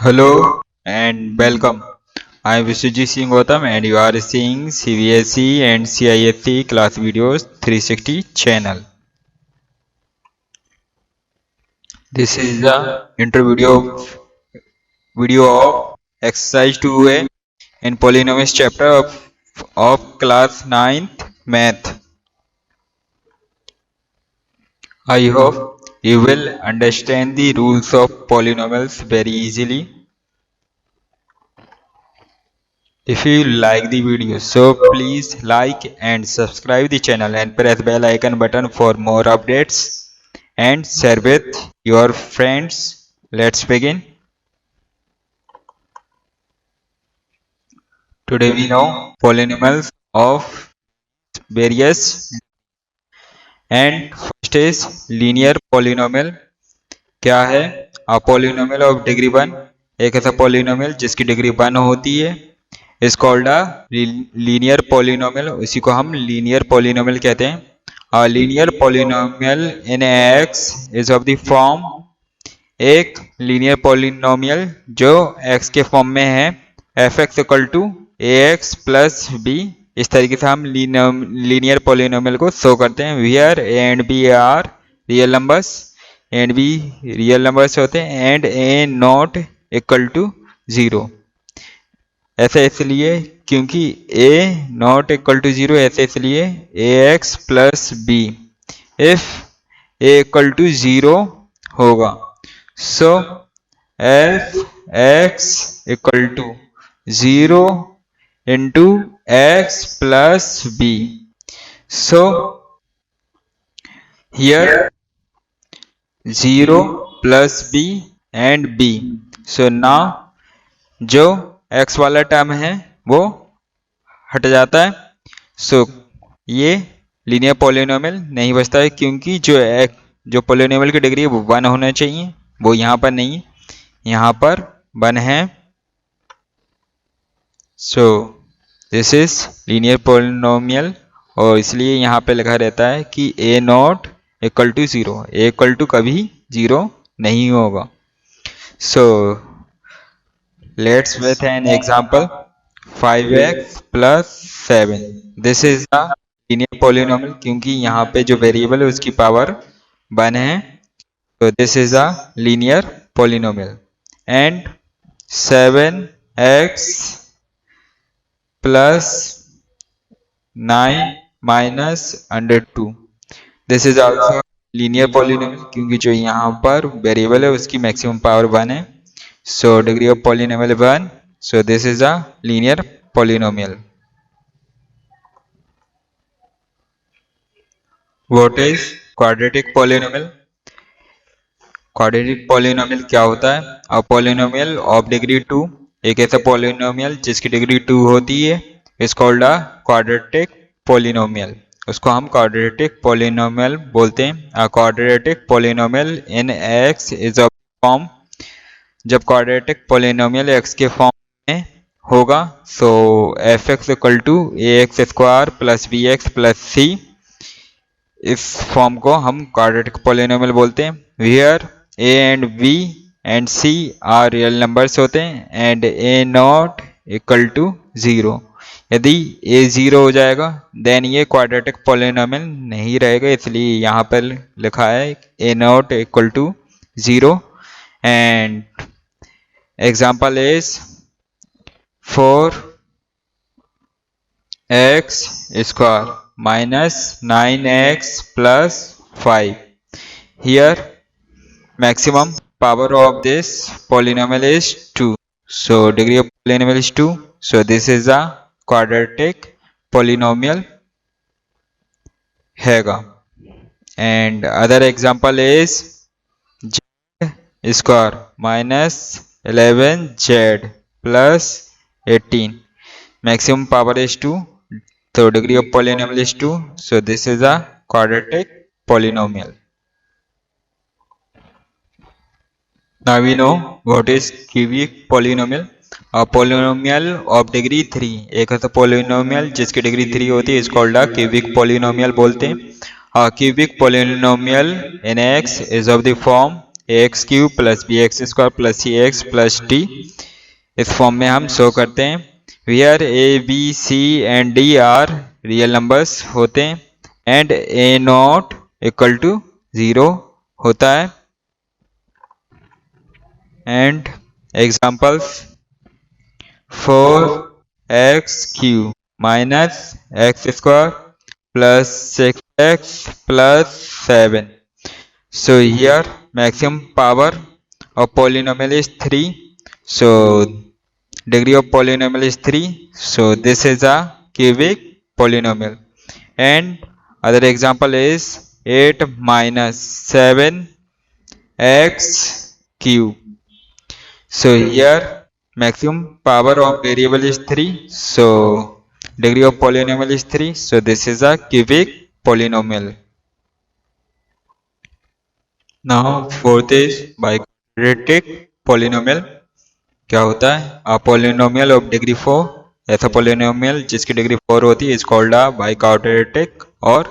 Hello and welcome. I am Vishwajit Singh Gautam and you are seeing CBSE and CISE class videos 360 channel. This is the intro video of exercise 2A in polynomials chapter of class 9th math. I hope you will understand the rules of polynomials very easily. If you like the video, so please like and subscribe the channel and press bell icon button for more updates and share with your friends. Let's begin. Today we know polynomials of various and first is linear polynomial. क्या है? A polynomial of degree 1 एक ऐसा polynomial जिसकी degree 1 होती है is called a linear polynomial. इसी को हम linear polynomial कहते हैं. A linear polynomial in x is of the form एक linear polynomial जो x के फॉर्म में है fx equal to ax plus b. इस तरीके से हम linear polynomial को शो करते हैं. Where a and b are real numbers and b real numbers होते हैं and a not equal to 0. ऐसा इसलिए क्योंकि a नॉट इक्वल टू 0. ऐसा इसलिए ax plus b if a equal to 0 होगा. So f x equal to 0 into x plus b. So here 0 plus b and b. So now जो x वाला term है वो हट जाता है. सो ये लीनियर पॉलिनोमियल नहीं बचता है क्योंकि जो पॉलिनोमियल की डिग्री है वो 1 होना चाहिए. वो यहाँ पर नहीं है, यहाँ पर 1 है. So this is linear polynomial और इसलिए यहाँ पे लिखा रहता है कि a not equal to 0. a equal to कभी 0 नहीं होगा. सो let's with an example 5x plus 7. This is a linear polynomial क्योंकि यहाँ पे जो वेरिएबल है उसकी पावर 1 है. तो this is a linear polynomial and 7x plus 9 minus under 2. This is also linear polynomial क्योंकि जो यहाँ पर वेरिएबल है उसकी मैक्सिमम पावर 1 है. So degree of polynomial 1. So this is a linear polynomial. What is quadratic polynomial? Quadratic polynomial क्या होता है? A polynomial of degree 2 एक ऐसा polynomial जिसकी डिग्री 2 होती है is called a quadratic polynomial. उसको हम quadratic polynomial बोलते हैं. A quadratic polynomial in x is of form जब क्वाड्रेटिक पॉलिनोमियल x के फॉर्म में होगा so f x equal to a x square plus B x plus c. इस form को हम क्वाड्रेटिक पॉलिनोमियल बोलते हैं. Where a and b and c are real numbers होते हैं and A not equal to 0. यदि ए 0 हो जाएगा देन ये क्वाड्रेटिक पॉलिनोमियल नहीं रहेगा. इसलिए यहाँ पर लिखा है a not equal to 0 and example is 4x square minus 9x plus 5. Here maximum power of this polynomial is 2. So degree of polynomial is 2. So this is a quadratic polynomial हैगा. And other example is square minus 11z plus 18. Maximum power is 2. So degree of polynomial is 2. So this is a quadratic polynomial. Now we know what is cubic polynomial. A polynomial of degree 3 एक ऐसा polynomial जिसकी degree 3 होती है is called a cubic polynomial बोलते हैं. A cubic polynomial in x is of the form ax cube plus B X square plus C X plus D, इस form में हम शो करते हैं। Where A B C and D are real numbers होते हैं and A not equal to 0 होता है। And examples 4x cube minus X square plus 6x plus 7. So here maximum power of polynomial is 3. So degree of polynomial is 3. So this is a cubic polynomial. And other example is 8 minus 7x cube. So here maximum power of variable is 3. So degree of polynomial is 3. So this is a cubic polynomial. Now fourth is biquadratic polynomial. क्या होता है? A polynomial of degree 4. ऐसा polynomial जिसकी degree 4 होती है is called a biquadratic और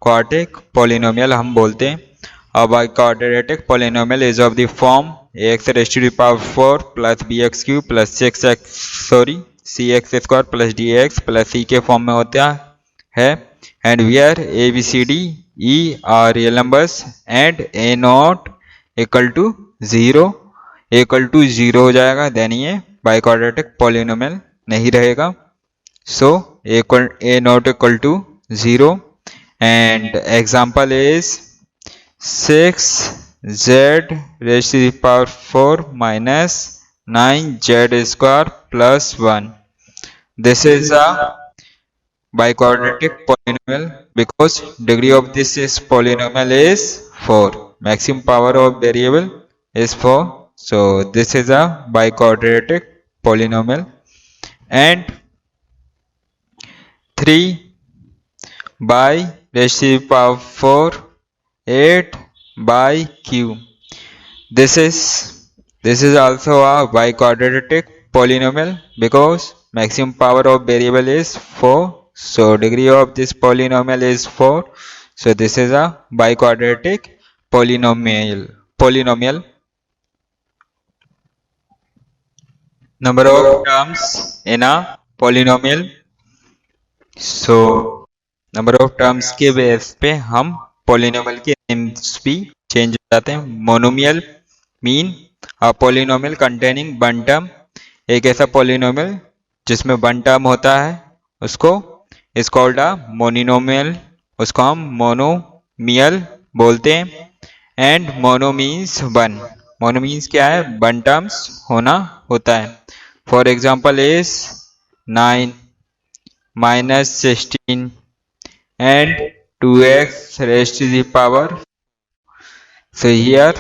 quadratic polynomial हम बोलते हैं। A biquadratic polynomial is of the form ax raised to the power 4 plus bx cube plus 6x square plus dx plus c के form में होता है and where a b c d e are real numbers and a not equal to 0 हो जाएगा, then ये biquadratic polynomial नहीं रहेगा। So a not equal to 0 and example is 6z raised to the power 4 minus 9z square plus 1. This is a biquadratic polynomial because degree of this is polynomial is 4. Maximum power of variable is 4. So this is a biquadratic polynomial. And 3 by raised to the power 4 8 by cube. This is also a biquadratic polynomial because maximum power of variable is 4. So degree of this polynomial is 4. So this is a biquadratic polynomial. Number of terms in a polynomial. So number of terms के base पे हम polynomial के names भी change हो जाते हैं। Monomial mean a polynomial containing one term, एक ऐसा पॉलिनोमियल जिसमें वन टर्म होता है उसको इज कॉल्ड अ मोनिनोमियल, उसको हम मोनोमियल बोलते हैं। And mono means one, mono means क्या है? वन टर्म्स होना होता है। For example is 9 minus 16 and 2x raised to the power. So here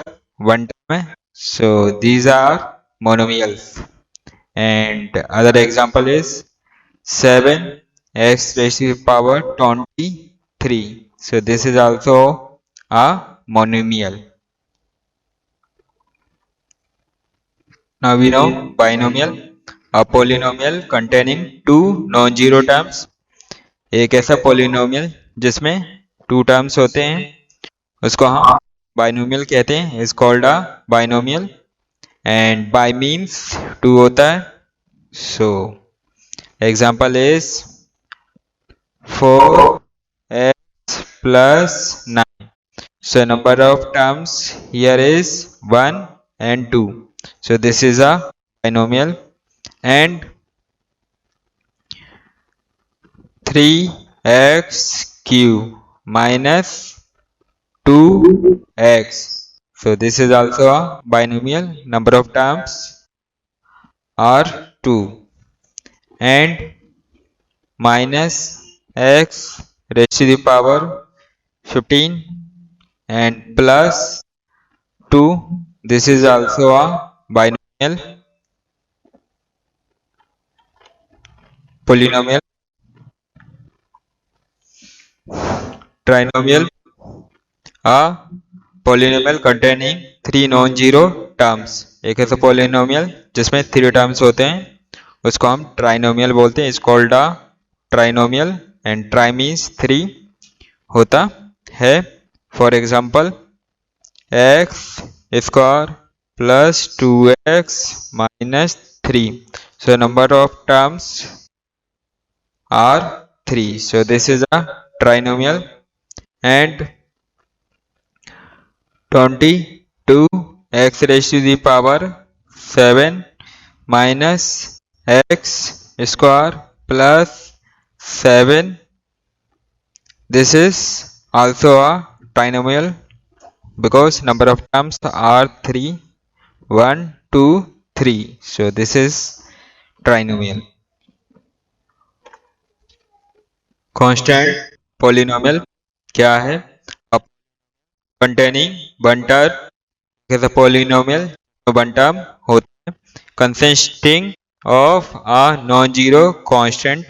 one term, so these are monomials. And other example is 7x raised to the power 23. So this is also a monomial. Now we know binomial, a polynomial containing two non-zero terms. एक ऐसा polynomial जिसमें 2 terms होते हैं उसको हम binomial कहते हैं, is called a binomial. And bye means 2 होता है। So example is 4x plus 9. So number of terms here is 1 and 2. So this is a binomial. And 3x cube minus 2x. So this is also a binomial. Number of terms are 2. And minus x raised to the power 15 and plus 2. This is also a binomial. Polynomial. Trinomial, a polynomial containing 3 non-zero terms. एक ऐसा polynomial जिसमें 3 terms होते हैं उसको हम trinomial बोलते हैं, is called a trinomial. And tri means 3 होता है। For example x square plus 2x minus 3. So number of terms are 3. So this is a trinomial. And 22 x raised to the power 7 minus x square plus 7. This is also a trinomial because number of terms are 3, 1, 2, 3. So this is trinomial. Constant polynomial क्या है? Containing one term is a polynomial. One term होता है consisting of a non-zero constant.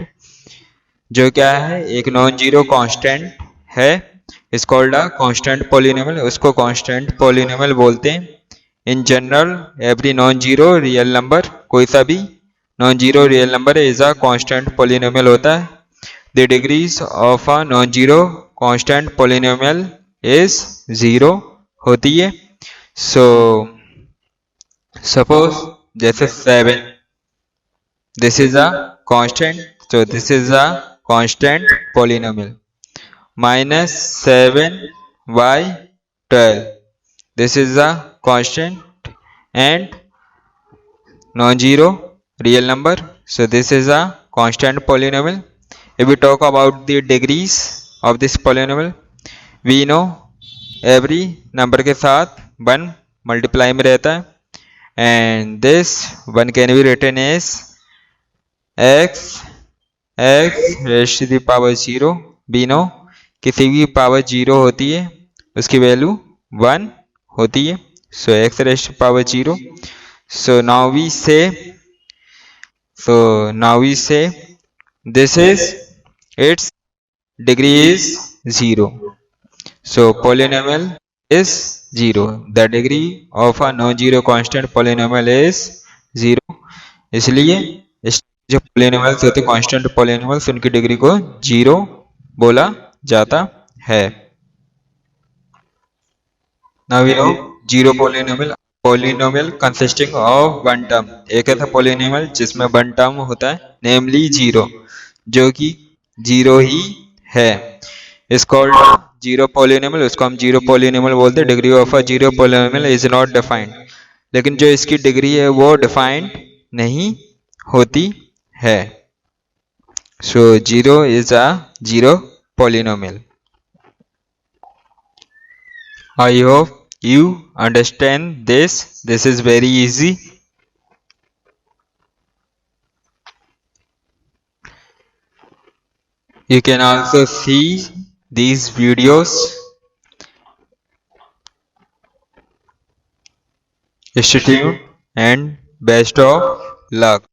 जो क्या है? एक non zero constant है, is called a constant polynomial. उसको कांस्टेंट पॉलिनोमियल बोलते हैं. In general every non zero real number, कोई सा भी non zero real number is a constant polynomial होता है. The degrees of a non zero constant polynomial is 0 होती है. सो सपोज जैसे 7, this is a constant, so this is a constant polynomial. Minus 7y12, this is a constant and non-zero real number, so this is a constant polynomial. If we talk about the degrees of this polynomial, we know every number के साथ 1 multiply में रहता है, and this 1 can be written as x raised to the power 0. we know किसी भी power 0 होती है उसकी वैल्यू 1 होती है. so x raised to power 0. so now we say this is its degree is 0. so polynomial is 0. the degree of a non-zero constant polynomial is 0. इसलिए जो polynomials होते हैं कांस्टेंट पॉलिनोमियल्स, उनकी डिग्री को 0 बोला जाता है. Now we know zero polynomial consisting of one term. एक ऐसा पॉलिनोमियल जिसमें वन टर्म होता है, नेमली 0, जो कि 0 ही है. इस कॉल्ड जीरो पॉलिनोमियल. उसको हम जीरो पॉलिनोमियल बोलते हैं. Degree of a zero polynomial is not defined. लेकिन जो इसकी डिग्री है वो डिफाइंड नहीं होती है. so 0 is a zero polynomial. I hope you understand this. This is very easy. You can also see these videos. Stay tuned and best of luck.